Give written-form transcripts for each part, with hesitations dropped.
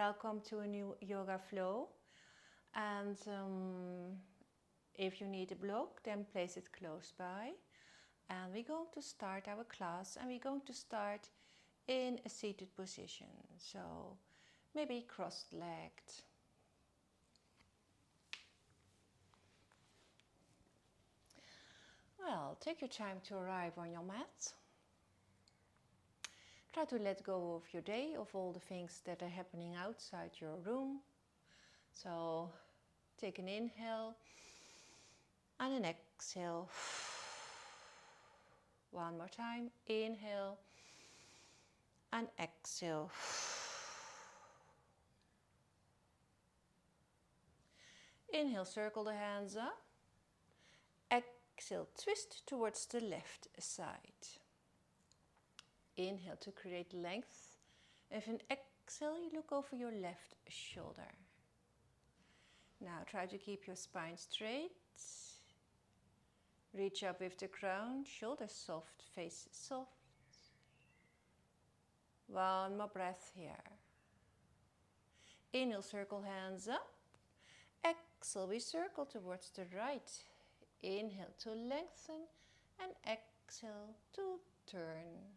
welcome to a new yoga flow. And if you need a block, then place it close by. And we're going to start our class, and we're going to start in a seated position. So maybe cross-legged. Well, take your time to arrive on your mat. Try to let go of your day, of all the things that are happening outside your room. So take an inhale and an exhale. One more time. Inhale and exhale. Inhale, circle the hands up. Exhale, twist towards the left side. Inhale to create length. With an exhale, you look over your left shoulder. Now try to keep your spine straight. Reach up with the crown, shoulders soft, face soft. One more breath here. Inhale, circle hands up. Exhale, we circle towards the right. Inhale to lengthen and exhale to turn.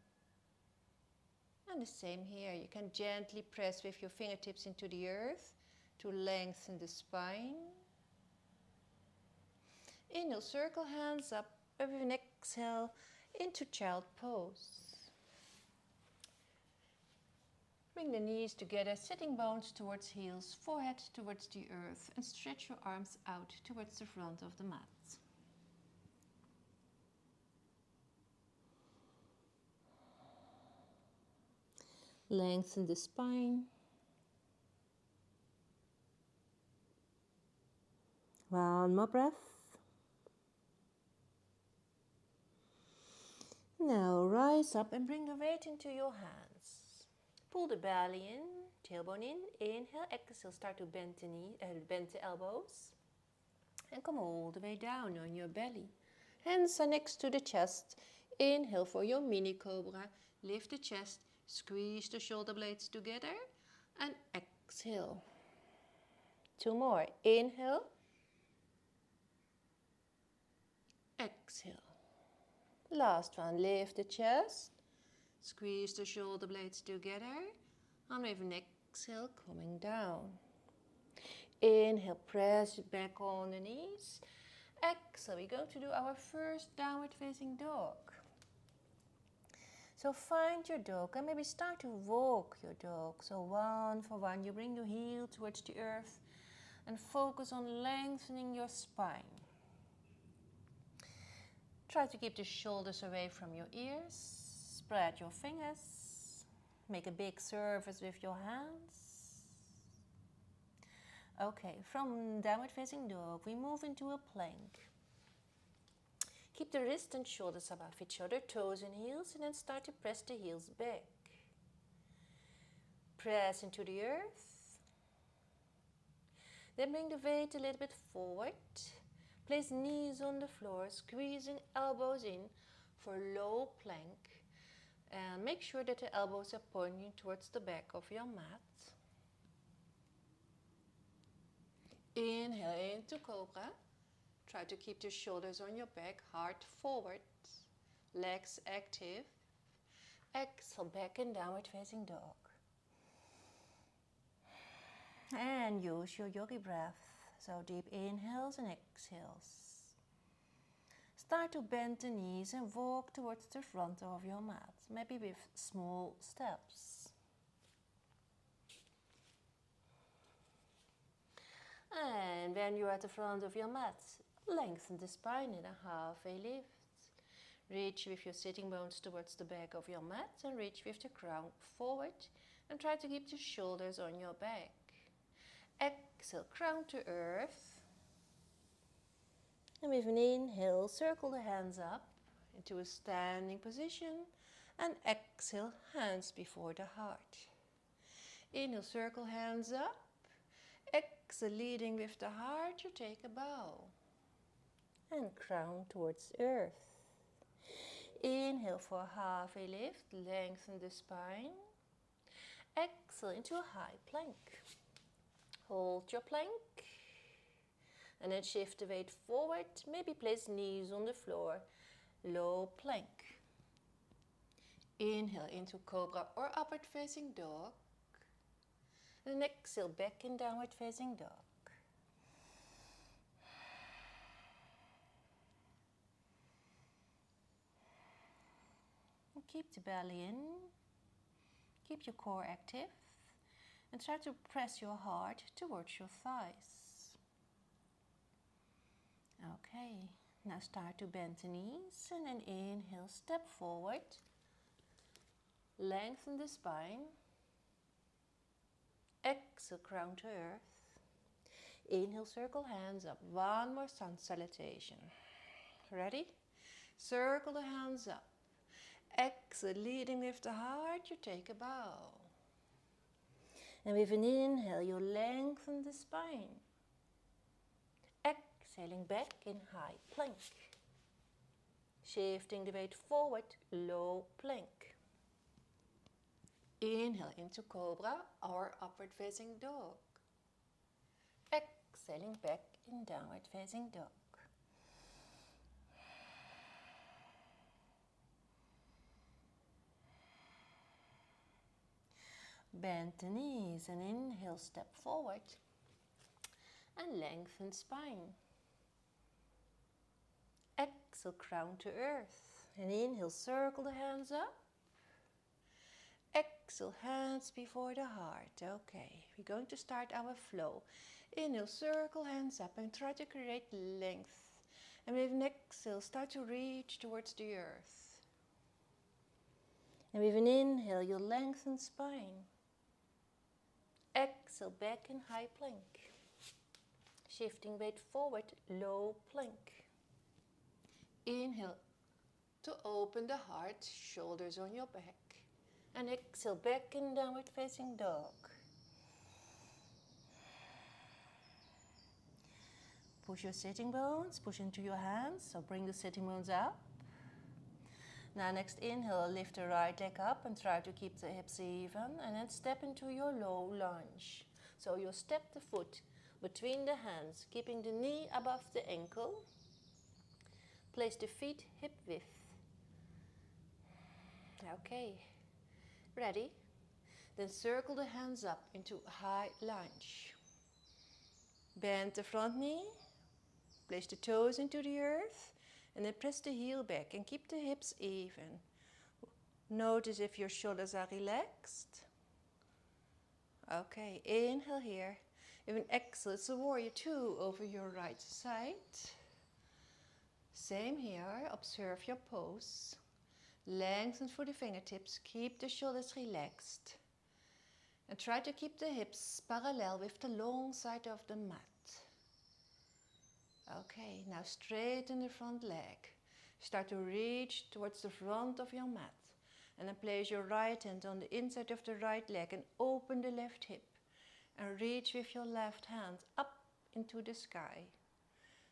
And the same here, you can gently press with your fingertips into the earth to lengthen the spine. Inhale, circle hands up, with an exhale into child pose. Bring the knees together, sitting bones towards heels, forehead towards the earth, and stretch your arms out towards the front of the mat. Lengthen the spine. One more breath. Now rise up and bring the weight into your hands. Pull the belly in, tailbone in. Inhale, exhale, start to bend the elbows. And come all the way down on your belly. Hands are next to the chest. Inhale for your mini cobra. Lift the chest, squeeze the shoulder blades together. And exhale. Two more. Inhale. Exhale. Last one, lift the chest, squeeze the shoulder blades together, and with an exhale, coming down. Inhale, press it back on the knees. Exhale, we're going to do our first downward facing dog. So find your dog and maybe start to walk your dog. So one for one, you bring your heel towards the earth and focus on lengthening your spine. Try to keep the shoulders away from your ears. Spread your fingers. Make a big surface with your hands. Okay, from downward facing dog, we move into a plank. Keep the wrists and shoulders above each other, toes and heels, and then start to press the heels back. Press into the earth. Then bring the weight a little bit forward. Place knees on the floor, squeezing elbows in for low plank. And make sure that the elbows are pointing towards the back of your mat. Inhale into cobra. Try to keep the shoulders on your back, heart forward, legs active. Exhale, back in downward facing dog. And use your yogi breath. So deep inhales and exhales. Start to bend the knees and walk towards the front of your mat, maybe with small steps. And when you're at the front of your mat, lengthen the spine in a halfway lift. Reach with your sitting bones towards the back of your mat and reach with the crown forward and try to keep the shoulders on your back. Exhale, crown to earth. And with an inhale, circle the hands up into a standing position. And exhale, hands before the heart. Inhale, circle hands up. Exhale, leading with the heart, you take a bow. And crown towards earth. Inhale for half a lift, lengthen the spine. Exhale into a high plank. Hold your plank. And then shift the weight forward. Maybe place knees on the floor. Low plank. Inhale into cobra or upward facing dog. And then exhale back in downward facing dog. And keep the belly in. Keep your core active. And try to press your heart towards your thighs. Okay, now start to bend the knees and then inhale, step forward. Lengthen the spine. Exhale, crown to earth. Inhale, circle hands up. One more sun salutation. Ready? Circle the hands up. Exhale, leading with the heart, you take a bow. And with an inhale, you lengthen the spine. Exhaling back in high plank. Shifting the weight forward, low plank. Inhale into cobra or upward facing dog. Exhaling back in downward facing dog. Bend the knees and inhale, step forward and lengthen spine. Exhale, crown to earth and inhale, circle the hands up. Exhale, hands before the heart. Okay, we're going to start our flow. Inhale, circle hands up and try to create length. And with an exhale, start to reach towards the earth. And with an inhale, you'll lengthen spine. Exhale, back in high plank. Shifting weight forward, low plank. Inhale to open the heart, shoulders on your back. And exhale, back in downward facing dog. Push your sitting bones, push into your hands, so bring the sitting bones up. Now next inhale, lift the right leg up and try to keep the hips even, and then step into your low lunge. So you'll step the foot between the hands, keeping the knee above the ankle. Place the feet hip width. Okay, ready? Then circle the hands up into high lunge. Bend the front knee, place the toes into the earth, and then press the heel back and keep the hips even. Notice if your shoulders are relaxed. Okay, inhale here. With an exhale, it's a warrior two over your right side. Same here, observe your pose. Lengthen for the fingertips, keep the shoulders relaxed. And try to keep the hips parallel with the long side of the mat. Okay, now straighten the front leg. Start to reach towards the front of your mat. And then place your right hand on the inside of the right leg and open the left hip. And reach with your left hand up into the sky.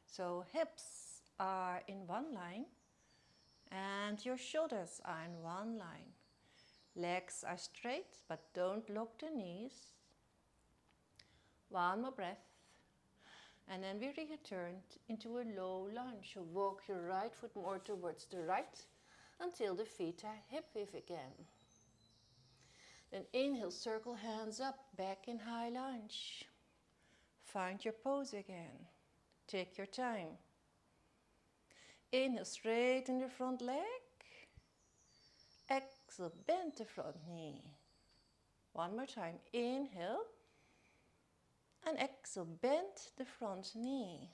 So hips are in one line and your shoulders are in one line. Legs are straight, but don't lock the knees. One more breath. And then we return into a low lunge. So walk your right foot more towards the right until the feet are hip width again. Then inhale, circle hands up, back in high lunge. Find your pose again. Take your time. Inhale, straighten the front leg. Exhale, bend the front knee. One more time. Inhale. And exhale, bend the front knee.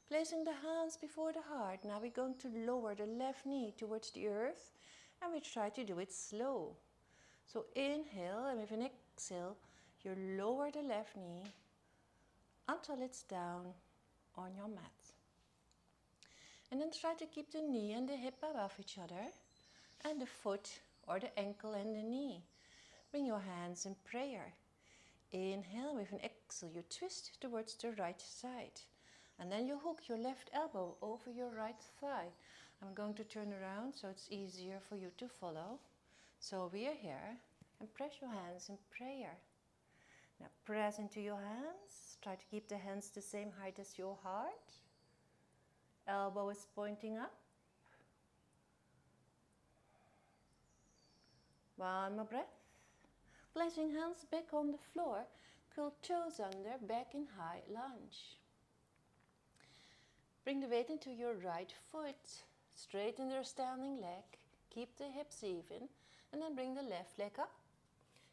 Placing the hands before the heart. Now we're going to lower the left knee towards the earth. And we try to do it slow. So inhale, and with an exhale, you lower the left knee until it's down on your mat. And then try to keep the knee and the hip above each other. And the foot or the ankle and the knee. Bring your hands in prayer. Inhale, with an exhale, you twist towards the right side. And then you hook your left elbow over your right thigh. I'm going to turn around so it's easier for you to follow. So we are here. and press your hands in prayer. Now press into your hands. Try to keep the hands the same height as your heart. Elbow is pointing up. One more breath. Placing hands back on the floor. Curl toes under, back in high lunge. Bring the weight into your right foot. Straighten your standing leg. Keep the hips even. And then bring the left leg up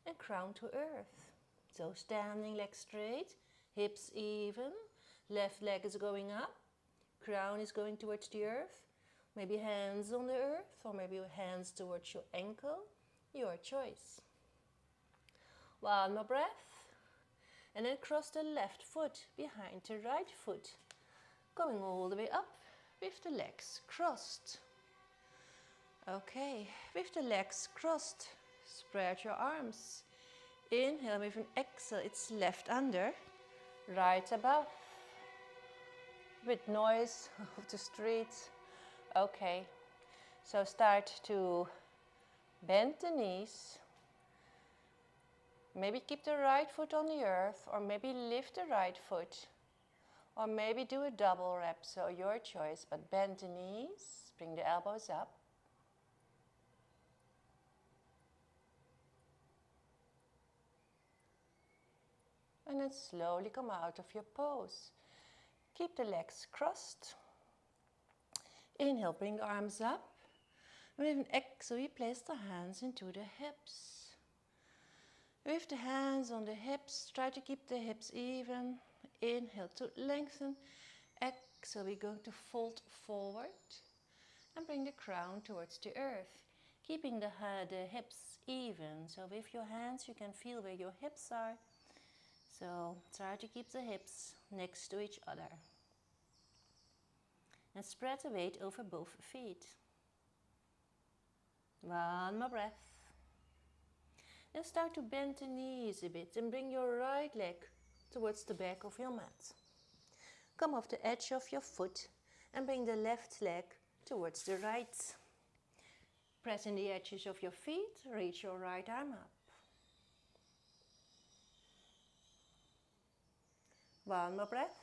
and crown to earth. So standing leg straight, hips even. Left leg is going up. Crown is going towards the earth. Maybe hands on the earth or maybe hands towards your ankle. Your choice. One more breath. And then cross the left foot behind the right foot. Going all the way up with the legs crossed. Okay, with the legs crossed, spread your arms. Inhale with an exhale, it's left under, right above. With noise of the street. Okay, so start to bend the knees. Maybe keep the right foot on the earth, or maybe lift the right foot. Or maybe do a double wrap, so your choice, but bend the knees, bring the elbows up. And then slowly come out of your pose. Keep the legs crossed. Inhale, bring the arms up. And with an exhale, we place the hands into the hips. With the hands on the hips, try to keep the hips even. Inhale to lengthen. Exhale, we're going to fold forward and bring the crown towards the earth, keeping the hips even. So with your hands, you can feel where your hips are. So try to keep the hips next to each other. And spread the weight over both feet. One more breath. Then start to bend the knees a bit and bring your right leg towards the back of your mat. Come off the edge of your foot and bring the left leg towards the right. Press in the edges of your feet, reach your right arm up. One more breath.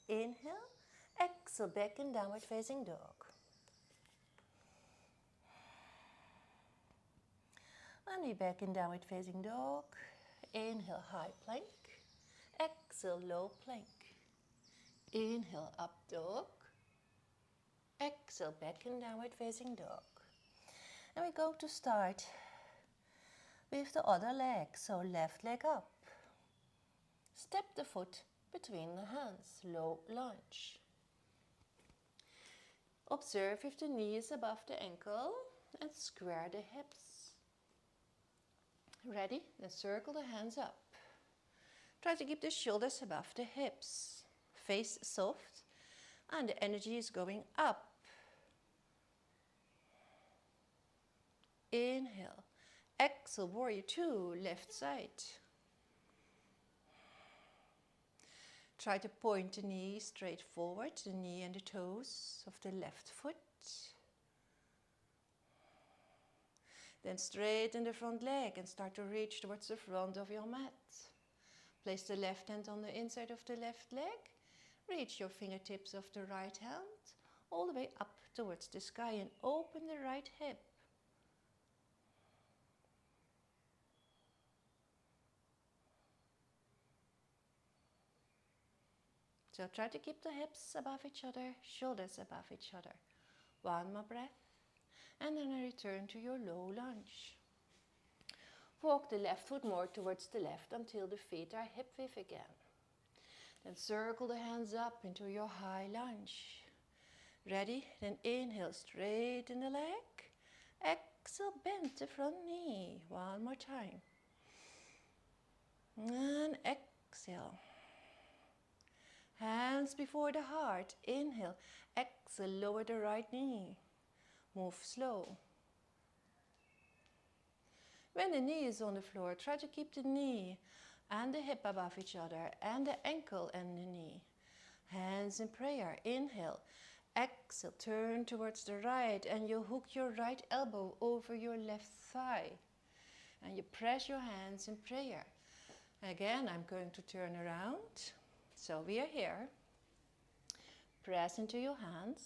Inhale, exhale, back in downward facing dog. And we back in downward facing dog. Inhale, high plank. Exhale, low plank. Inhale, up dog. Exhale, back in downward facing dog. And we're going to start with the other leg. So left leg up. Step the foot between the hands, low lunge. Observe if the knee is above the ankle and square the hips. Ready? Then circle the hands up. Try to keep the shoulders above the hips. Face soft and the energy is going up. Inhale. Exhale, warrior two, left side. Try to point the knee straight forward, the knee and the toes of the left foot. Then straighten the front leg and start to reach towards the front of your mat. Place the left hand on the inside of the left leg. Reach your fingertips of the right hand all the way up towards the sky and open the right hip. So try to keep the hips above each other, shoulders above each other. One more breath. And then return to your low lunge. Walk the left foot more towards the left until the feet are hip width again. Then circle the hands up into your high lunge. Ready? Then inhale, straighten the leg. Exhale, bend the front knee. One more time. And exhale. Hands before the heart. Inhale. Exhale, lower the right knee. Move slow. When the knee is on the floor, try to keep the knee and the hip above each other and the ankle and the knee. Hands in prayer. Inhale. Exhale. Turn towards the right and you hook your right elbow over your left thigh. And you press your hands in prayer. Again, I'm going to turn around. So we are here. Press into your hands.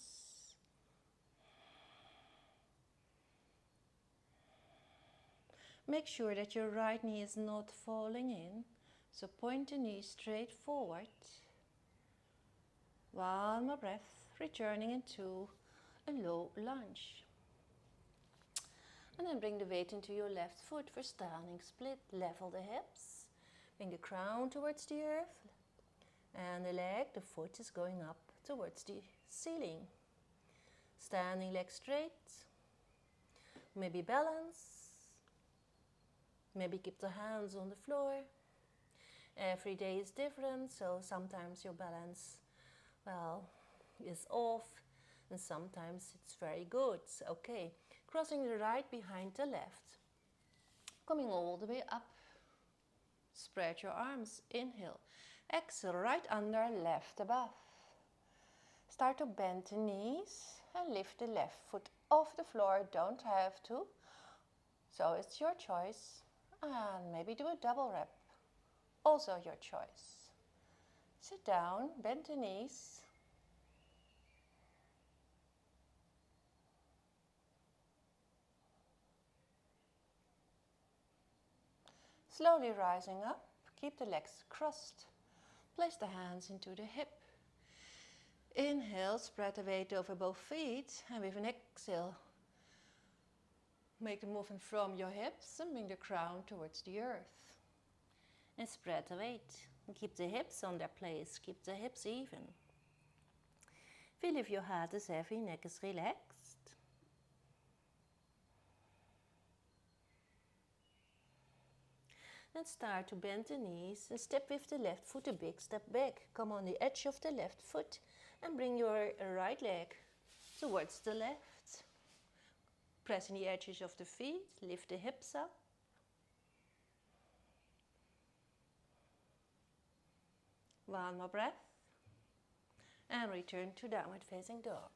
Make sure that your right knee is not falling in. So point the knee straight forward. One more breath, returning into a low lunge. And then bring the weight into your left foot for standing split. Level the hips. Bring the crown towards the earth. And the leg, the foot is going up towards the ceiling. Standing leg straight. Maybe balance. Maybe keep the hands on the floor. Every day is different, so sometimes your balance, is off, and sometimes it's very good. Okay, crossing the right behind the left. Coming all the way up. Spread your arms, inhale. Exhale, right under, left above. Start to bend the knees and lift the left foot off the floor. Don't have to, so it's your choice. And maybe do a double rep. Also your choice. Sit down, bend the knees. Slowly rising up, keep the legs crossed. Place the hands into the hip. Inhale, spread the weight over both feet, and with an exhale, make the movement from your hips and bring the crown towards the earth. And spread the weight. And keep the hips on their place. Keep the hips even. Feel if your head is heavy, neck is relaxed. And start to bend the knees and step with the left foot a big step back. Come on the edge of the left foot and bring your right leg towards the left. Pressing the edges of the feet, lift the hips up. One more breath. And return to downward facing dog.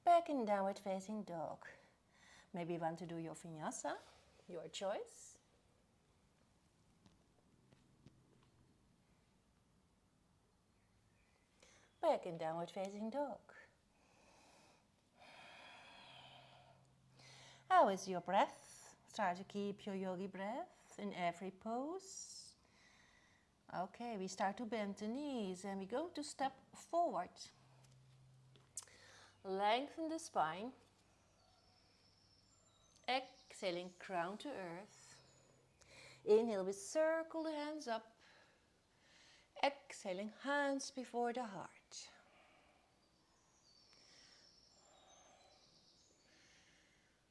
Back in downward facing dog. Maybe you want to do your Vinyasa, your choice. Back in downward facing dog. How is your breath? Try to keep your yogi breath in every pose. Okay, we start to bend the knees and we go to step forward. Lengthen the spine. Exhaling, crown to earth. Inhale, we circle the hands up. Exhaling, hands before the heart.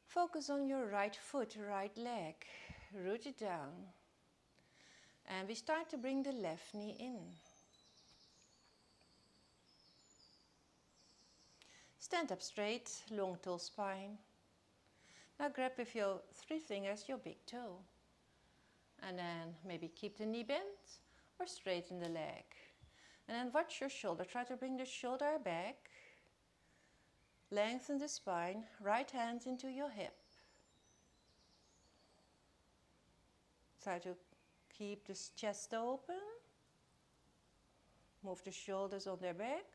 Focus on your right foot, right leg. Root it down. And we start to bring the left knee in. Stand up straight, long tall spine. Now grab with your 3 fingers your big toe. And then maybe keep the knee bent or straighten the leg. And then watch your shoulder. Try to bring the shoulder back. Lengthen the spine, right hand into your hip. Try to keep the chest open. Move the shoulders on their back.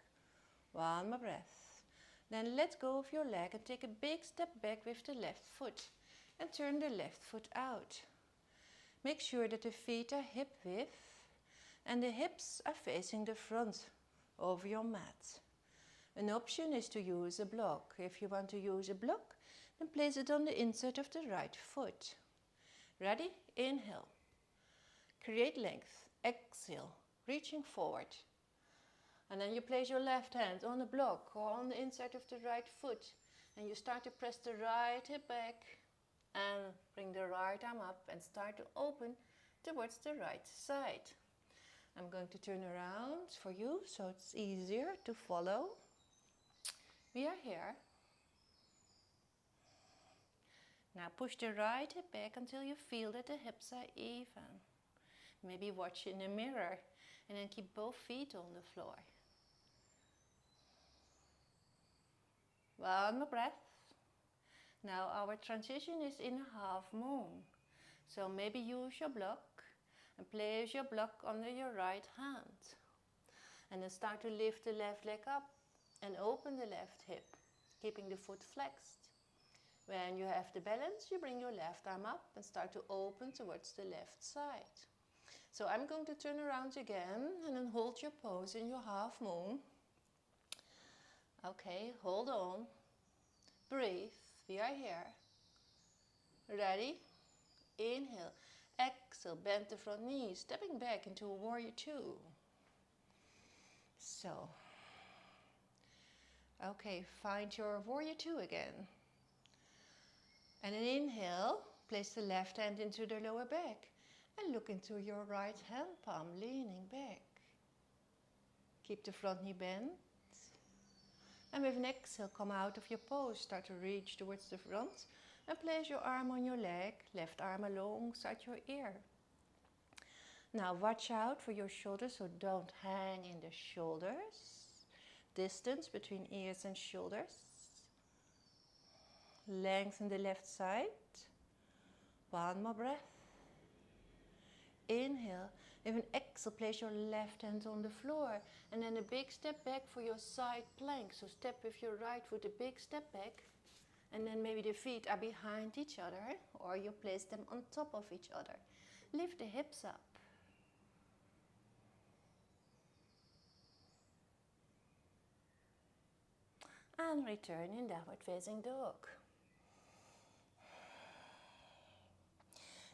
One more breath. Then let go of your leg and take a big step back with the left foot. And turn the left foot out. Make sure that the feet are hip width and the hips are facing the front of your mat. An option is to use a block. If you want to use a block, then place it on the inside of the right foot. Ready? Inhale. Create length. Exhale. Reaching forward. And then you place your left hand on the block or on the inside of the right foot. And you start to press the right hip back and bring the right arm up and start to open towards the right side. I'm going to turn around for you so it's easier to follow. We are here. Now push the right hip back until you feel that the hips are even. Maybe watch in the mirror and then keep both feet on the floor. One more breath. Now our transition is in a half moon. So maybe use your block and place your block under your right hand. And then start to lift the left leg up and open the left hip, keeping the foot flexed. When you have the balance, you bring your left arm up and start to open towards the left side. So I'm going to turn around again and then hold your pose in your half moon. Okay, hold on. Breathe. We are here. Ready? Inhale. Exhale. Bend the front knee. Stepping back into a warrior two. So. Okay, find your warrior two again. And then inhale. Place the left hand into the lower back. And look into your right hand palm, leaning back. Keep the front knee bent. And with an exhale, come out of your pose. Start to reach towards the front. And place your arm on your leg, left arm alongside your ear. Now watch out for your shoulders, so don't hang in the shoulders. Distance between ears and shoulders. Lengthen the left side. One more breath. Inhale. With an exhale, place your left hand on the floor. And then a big step back for your side plank. So step with your right foot, a big step back. And then maybe the feet are behind each other. Or you place them on top of each other. Lift the hips up. And return in downward facing dog.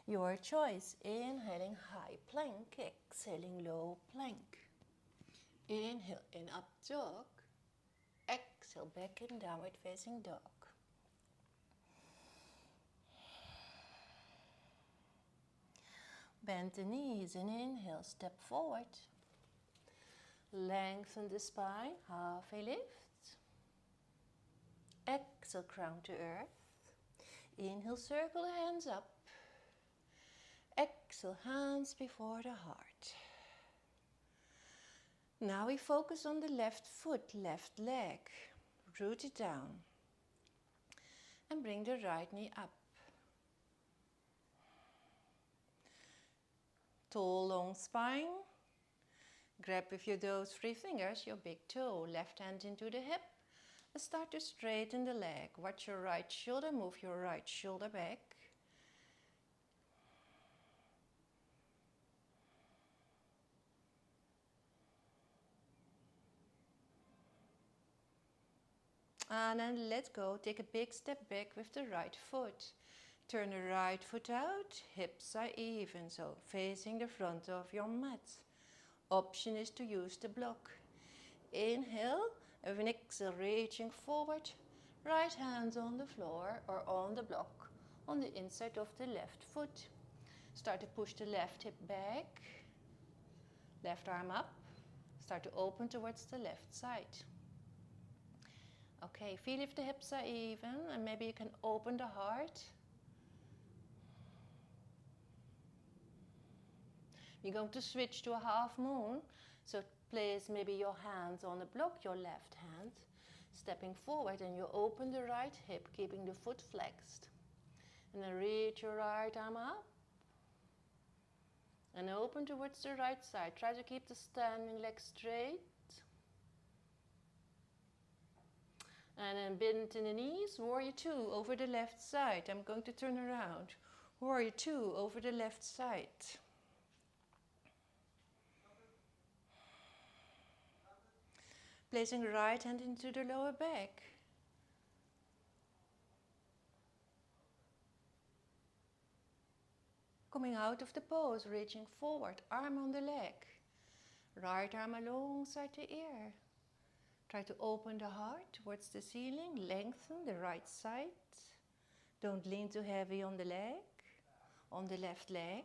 Your choice. Inhaling high plank, exhaling low plank. Inhale in up dog. Exhale back in downward facing dog. Bend the knees and inhale, step forward. Lengthen the spine, half a lift. Exhale, crown to earth. Inhale, circle the hands up. Exhale, hands before the heart. Now we focus on the left foot, left leg. Root it down. And bring the right knee up. Tall, long spine. Grab with your those three fingers your big toe. Left hand into the hip. And start to straighten the leg. Watch your right shoulder. Move your right shoulder back. And then let go. Take a big step back with the right foot. Turn the right foot out. Hips are even, so facing the front of your mat. Option is to use the block. Inhale. And with an exhale, reaching forward. Right hand on the floor or on the block on the inside of the left foot. Start to push the left hip back. Left arm up. Start to open towards the left side. Okay, feel if the hips are even and maybe you can open the heart. We're going to switch to a half moon. So place maybe your hands on the block, your left hand. Stepping forward and you open the right hip, keeping the foot flexed. And then reach your right arm up. And open towards the right side. Try to keep the standing leg straight. And then bend in the knees, warrior two over the left side. I'm going to turn around. Warrior two over the left side. Placing right hand into the lower back. Coming out of the pose, reaching forward, arm on the leg. Right arm alongside the ear. Try to open the heart towards the ceiling, lengthen the right side. Don't lean too heavy on the leg, on the left leg.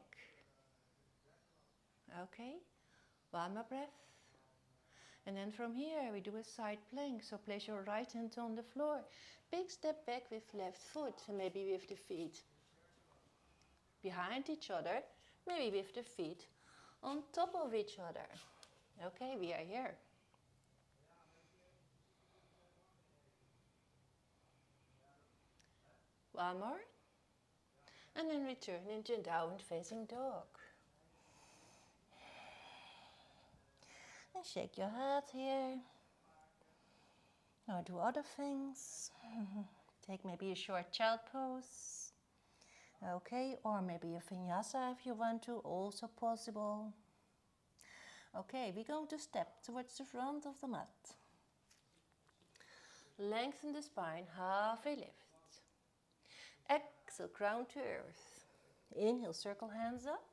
Okay, one more breath. And then from here we do a side plank, so place your right hand on the floor. Big step back with left foot, maybe with the feet behind each other, maybe with the feet on top of each other. Okay, we are here. One more. And then return into downward facing dog. And shake your head here. Now do other things. Take maybe a short child pose. Okay, or maybe a vinyasa if you want to, also possible. Okay, we're going to step towards the front of the mat. Lengthen the spine, halfway lift. Exhale, crown to earth. Inhale, circle hands up.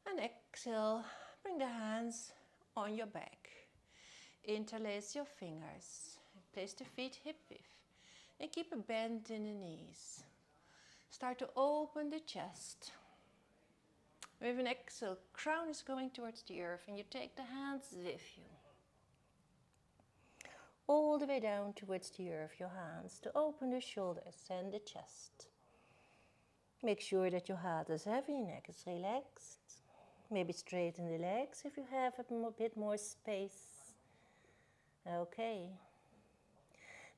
And exhale, bring the hands on your back. Interlace your fingers. Place the feet hip width. And keep a bend in the knees. Start to open the chest. With an exhale, crown is going towards the earth and you take the hands with you. All the way down towards the earth, your hands to open the shoulders and the chest. Make sure that your head is heavy, neck is relaxed. Maybe straighten the legs if you have a bit more space. Okay.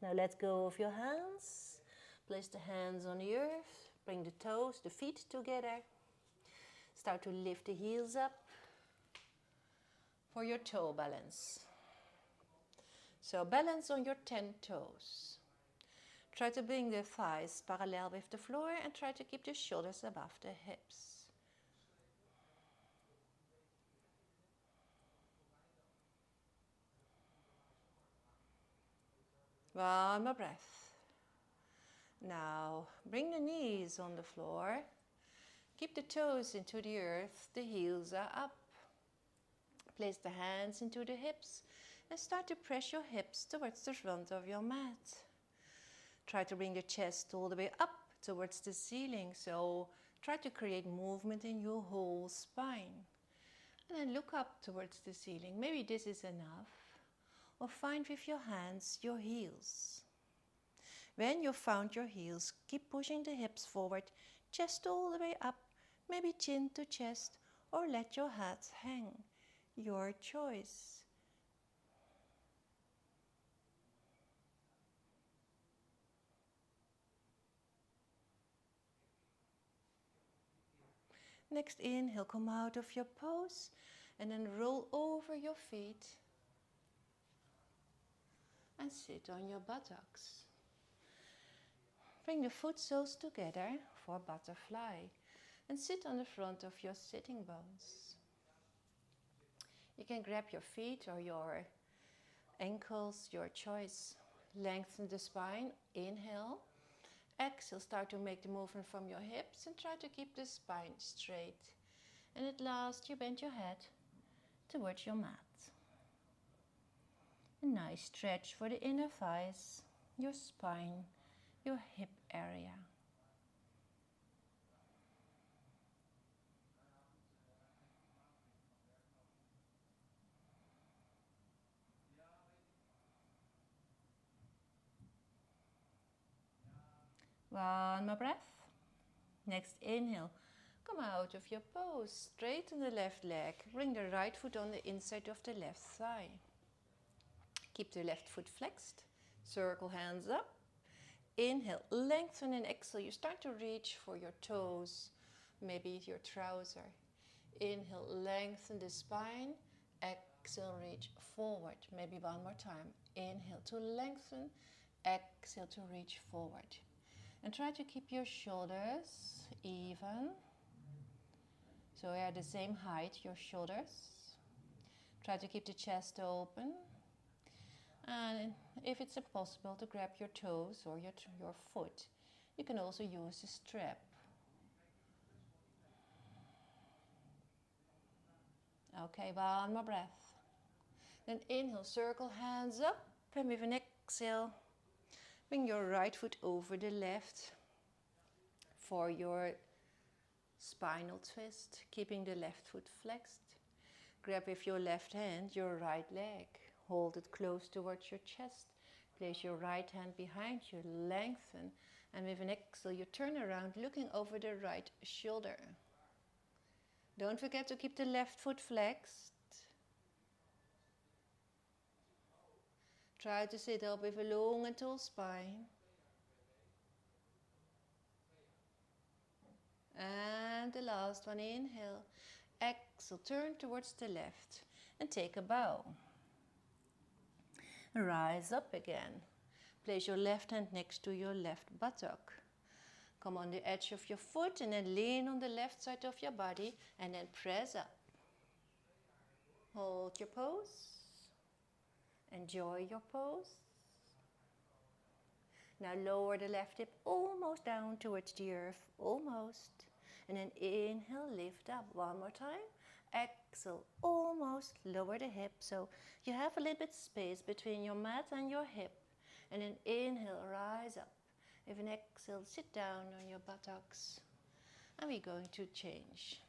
Now let go of your hands. Place the hands on the earth. Bring the toes, the feet together. Start to lift the heels up for your toe balance. So balance on your 10 toes. Try to bring the thighs parallel with the floor and try to keep the shoulders above the hips. One more breath. Now bring the knees on the floor. Keep the toes into the earth, the heels are up. Place the hands into the hips and start to press your hips towards the front of your mat. Try to bring the chest all the way up towards the ceiling, so try to create movement in your whole spine. And then look up towards the ceiling. Maybe this is enough. Or find with your hands your heels. When you've found your heels, keep pushing the hips forward, chest all the way up, maybe chin to chest, or let your head hang. Your choice. Next inhale, come out of your pose and then roll over your feet and sit on your buttocks. Bring the foot soles together for butterfly and sit on the front of your sitting bones. You can grab your feet or your ankles, your choice. Lengthen the spine, inhale. Exhale, start to make the movement from your hips and try to keep the spine straight. And at last, you bend your head towards your mat. A nice stretch for the inner thighs, your spine, your hip area. One more breath. Next inhale. Come out of your pose. Straighten the left leg. Bring the right foot on the inside of the left thigh. Keep the left foot flexed. Circle hands up. Inhale, lengthen and exhale. You start to reach for your toes, maybe your trouser. Inhale, lengthen the spine. Exhale, reach forward. Maybe one more time. Inhale to lengthen. Exhale to reach forward. And try to keep your shoulders even. So they are the same height, your shoulders. Try to keep the chest open. And if it's impossible to grab your toes or your foot, you can also use a strap. Okay, one more breath. Then inhale, circle hands up, and with an exhale, bring your right foot over the left for your spinal twist, keeping the left foot flexed. Grab with your left hand your right leg. Hold it close towards your chest. Place your right hand behind you, lengthen, and with an exhale you turn around looking over the right shoulder. Don't forget to keep the left foot flexed. Try to sit up with a long and tall spine. And the last one, inhale. Exhale, turn towards the left and take a bow. Rise up again. Place your left hand next to your left buttock. Come on the edge of your foot and then lean on the left side of your body and then press up. Hold your pose. Enjoy your pose. Now lower the left hip almost down towards the earth, almost. And then inhale, lift up one more time. Exhale, almost lower the hip so you have a little bit space between your mat and your hip. And then inhale, rise up. With an exhale, sit down on your buttocks. And we're going to change.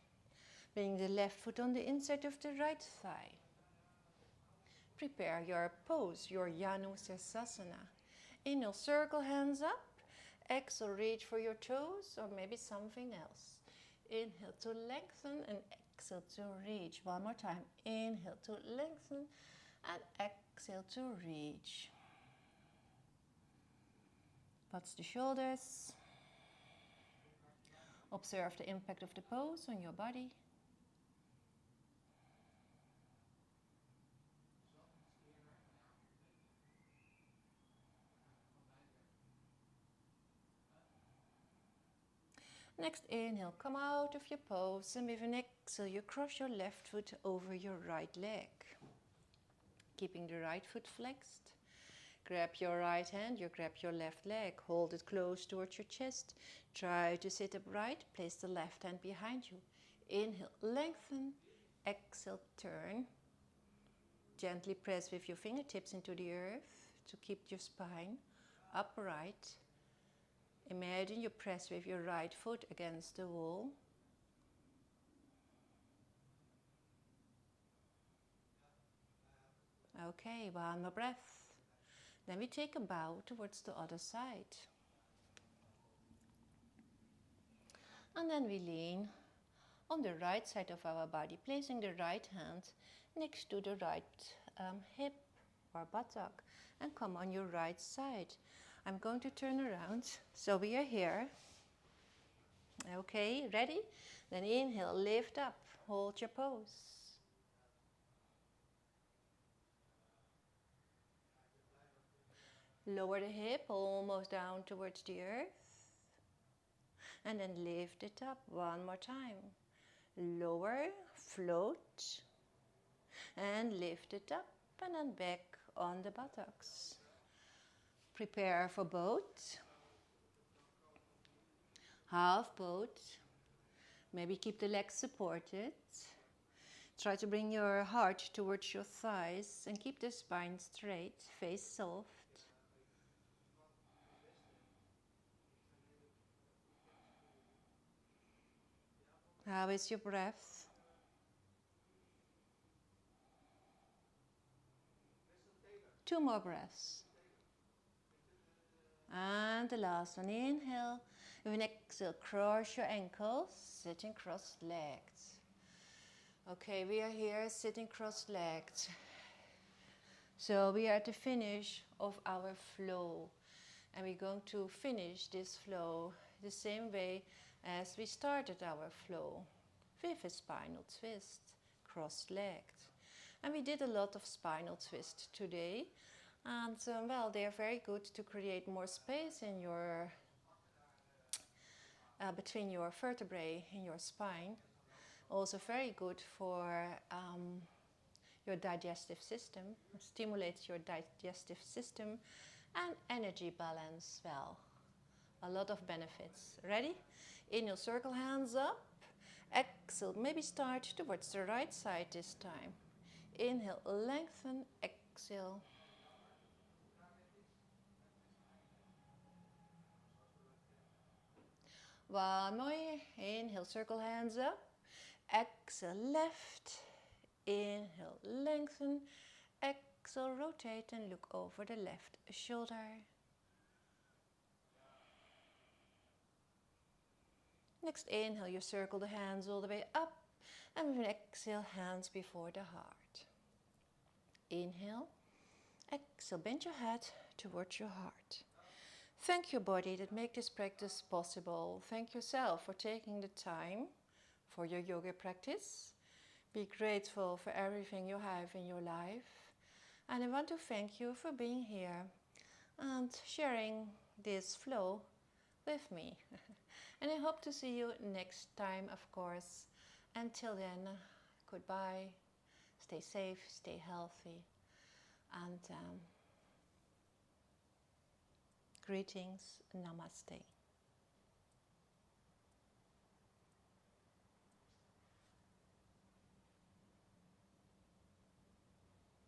Bring the left foot on the inside of the right thigh. Prepare your pose, your Janusirsasana. Inhale, circle hands up. Exhale, reach for your toes or maybe something else. Inhale to lengthen and exhale to reach. One more time. Inhale to lengthen and exhale to reach. Touch the shoulders. Observe the impact of the pose on your body. Next inhale, come out of your pose and with an exhale you cross your left foot over your right leg. Keeping the right foot flexed. Grab your right hand, you grab your left leg, hold it close towards your chest. Try to sit upright, place the left hand behind you. Inhale, lengthen, exhale, turn. Gently press with your fingertips into the earth to keep your spine upright. Imagine you press with your right foot against the wall. Okay, one more breath. Then we take a bow towards the other side. And then we lean on the right side of our body, placing the right hand next to the right hip or buttock. And come on your right side. I'm going to turn around, so we are here. Okay, ready? Then inhale, lift up, hold your pose. Lower the hip almost down towards the earth. And then lift it up one more time. Lower, float, and lift it up and then back on the buttocks. Prepare for boat, half boat, maybe keep the legs supported. Try to bring your heart towards your thighs and keep the spine straight, face soft. How is your breath? Two more breaths. And the last one, inhale. With an exhale, cross your ankles, sitting cross-legged. Okay, we are here sitting cross-legged. So we are at the finish of our flow. And we're going to finish this flow the same way as we started our flow, with a spinal twist, cross-legged. And we did a lot of spinal twist today. And well, they are very good to create more space in your between your vertebrae in your spine. Also very good for your digestive system. It stimulates your digestive system and energy balance well. A lot of benefits. Ready? Inhale, circle hands up. Exhale, maybe start towards the right side this time. Inhale, lengthen, exhale. One more. Inhale, circle hands up. Exhale, left. Inhale, lengthen. Exhale, rotate and look over the left shoulder. Next inhale, you circle the hands all the way up. And with an exhale, hands before the heart. Inhale. Exhale, bend your head towards your heart. Thank you, body, that make this practice possible. Thank yourself for taking the time for your yoga practice. Be grateful for everything you have in your life. And I want to thank you for being here and sharing this flow with me. And I hope to see you next time, of course. Until then, goodbye. Stay safe, stay healthy, and greetings, namaste.